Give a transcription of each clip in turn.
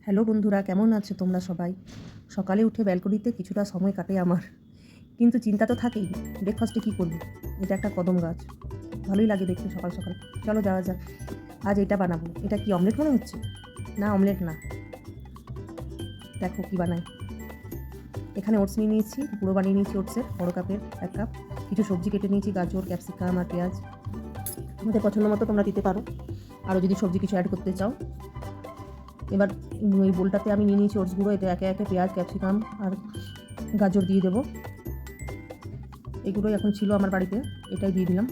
Hello বন্ধুরা, কেমন আছো তোমরা সবাই? সকালে উঠে ব্যালকনিতে কিছুটা সময় কাটে আমার, কিন্তু চিন্তা তো থাকেই ব্রেকফাস্টে কী করবো। এটা একটা কদম গাছ, ভালোই লাগে দেখতে সকাল সকাল। চলো যাওয়া যাক। আজ এটা বানাবো। এটা কি অমলেট মনে হচ্ছে? না, অমলেট না। দেখো কি বানাই। এখানে ওটস নিয়ে নিয়েছি, গুঁড়ো বানিয়ে নিয়েছি ওটসের বড় কাপের 1 কাপ। কিছু সবজি কেটে নিয়েছি, গাজর, ক্যাপসিকাম আর পেঁয়াজ। তোমাদের পছন্দ মতো তোমরা দিতে পারো, আরও যদি সবজি কিছু অ্যাড করতে চাও। এবার এই বোলটাতে আমি নিয়ে নিয়েছি ওটস গুঁড়ো। এতে একে একে পেঁয়াজ, ক্যাপসিকাম আর গাজর দিয়ে দেবো। এগুলোই এখন ছিল আমার বাড়িতে, এটাই দিয়ে দিলাম।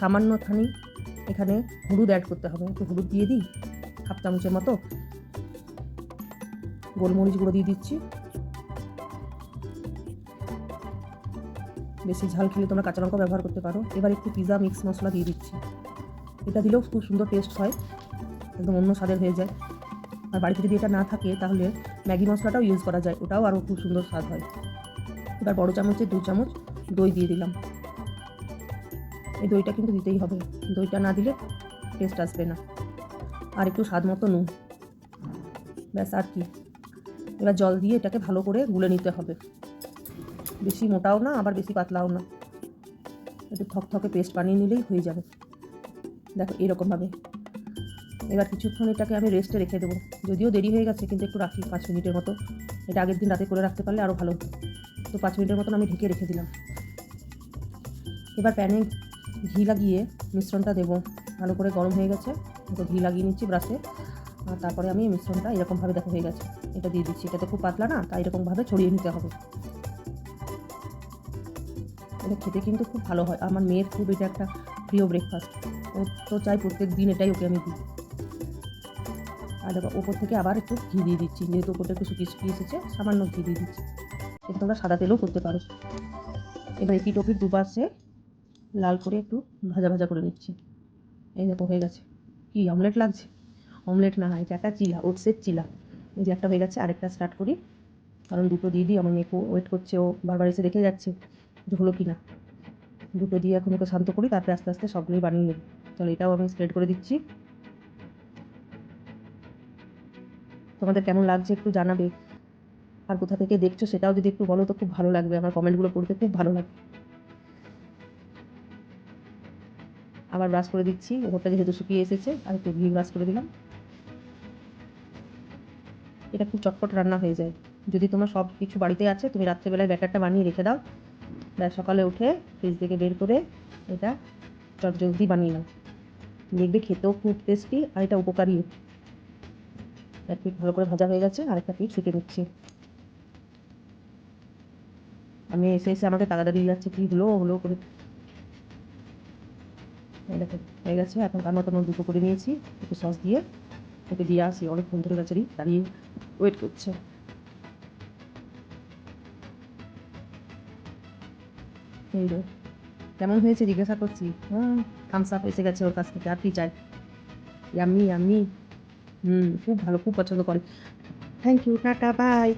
সামান্যখানি এখানে হলুদ অ্যাড করতে হবে, একটু হলুদ দিয়ে দিই, 1/2 চামচের মতো। গোলমরিচ গুঁড়ো দিয়ে দিচ্ছি। বেশি ঝাল খেলে তোমরা কাঁচা লঙ্কা ব্যবহার করতে পারো। এবার একটু পিৎজা মিক্স মশলা দিয়ে দিচ্ছি। এটা দিলেও খুব সুন্দর টেস্ট হয়, একদম অন্য স্বাদের হয়ে যায়। আর বাড়িতে যদি এটা না থাকে তাহলে ম্যাগি মশলাটাও ইউজ করা যায়, ওটাও আরও খুব সুন্দর স্বাদ হয়। এবার বড় চামচে 2 চামচ দই দিয়ে দিলাম। এই দইটা কিন্তু দিতেই হবে, দইটা না দিলে টেস্ট আসবে না। আর একটু স্বাদ মতো নুন, ব্যাস আর কি। এবার জল দিয়ে এটাকে ভালো করে গুলে নিতে হবে। বেশি মোটাও না, আবার বেশি পাতলাও না, একটু থকথকে পেস্ট বানিয়ে নিলেই হয়ে যাবে। দেখো এরকমভাবে। এবার কিছুক্ষণ এটাকে আমি রেস্টে রেখে দেবো। যদিও দেরি হয়ে গেছে, কিন্তু একটু রাখি 5 মিনিটের মতো। এটা আগের দিন রাতে করে রাখতে পারলে আরও ভালো হতো। তো 5 মিনিটের মতন আমি ঢেকে রেখে দিলাম। এবার প্যানে ঘি লাগিয়ে মিশ্রণটা দেবো। ভালো করে গরম হয়ে গেছে, তো ঘি লাগিয়ে নিচ্ছি ব্রাশে। আর তারপরে আমি মিশ্রণটা এরকমভাবে দেখো হয়ে গেছে, এটা দিয়ে দিচ্ছি। এটাতে খুব পাতলা না, তাই এরকমভাবে ছড়িয়ে নিতে হবে। এটা খেতে কিন্তু খুব ভালো হয়। আমার মেয়ের খুব এটা একটা প্রিয় ব্রেকফাস্ট। ও তো চাই প্রত্যেক দিন এটাই ওকে আমি দিই। আর দেখো ওপর থেকে আবার একটু ঘি দিয়ে দিচ্ছি, যেহেতু ওপরটা একটু শুকিয়ে শুকিয়ে এসেছে, সামান্য ঘি দিয়ে দিচ্ছি। এটা তোমরা সাদা তেলেও করতে পারো। এবার এপিট ওপিট দুপাশে লাল করে একটু ভাজা ভাজা করে নিচ্ছি। এই দেখো হয়ে গেছে। কি অমলেট লাগছে? অমলেট না, এটা একটা চিলা, ওটসের চিলা। এই যে একটা হয়ে গেছে, আরেকটা স্টার্ট করি, কারণ দুটো দিয়ে দিই। আমার মেয়েকে ওয়েট করছে, ও বারবার এসে দেখে যাচ্ছে যে হলো কি না। দুটো দিয়ে এখন ওকে শান্ত করি, তারপরে আস্তে আস্তে সবগুলোই বানিয়ে নেব। তাহলে এটাও আমি স্প্রেড করে দিচ্ছি। তোমাদের কেমন লাগছে একটু জানাবে, আর কোথা থেকে দেখছো সেটাও যদি একটু বলো তো খুব ভালো লাগবে। আমার কমেন্টগুলো পড়তে খুব ভালো লাগে। আবার ব্রাশ করে দিচ্ছি, ওপরটা যেহেতু শুকিয়ে এসেছে, আর একটু ঘি ব্রাশ করে দিলাম। এটা খুব চটপট রান্না হয়ে যায়। যদি তোমার সব কিছু বাড়িতে আছে, তুমি রাত্রেবেলায় ব্যাটারটা বানিয়ে রেখে দাও, সকালে উঠে ফ্রিজ থেকে বের করে এটা চটজলদি বানিয়ে নাও, দেখবে খেতেও খুব টেস্টি, আর এটা উপকারীও। এক পিঠ ভালো করে ভাজা হয়ে গেছে, আরেকটা পিঠ সেঁকে নিচ্ছি। আমি এসে এসে আমাকে তাড়াতাড়ি দিয়ে যাচ্ছে, কি হলো হলো করে। দেখো হয়ে গেছে। এখন তার মতন দুটো করে নিয়েছি, একটু সস দিয়ে ওকে দিয়ে আসি। অনেকক্ষণ ধরে বেচারি দাঁড়িয়ে ওয়েট করছে। এই রে, কেমন হয়েছে জিজ্ঞাসা করছি। থামস আপ এসে গেছে ওর কাছ থেকে, আর কি চাই। Yummy yummy. খুব ভালো, খুব পছন্দ করে। Thank you, tata, by.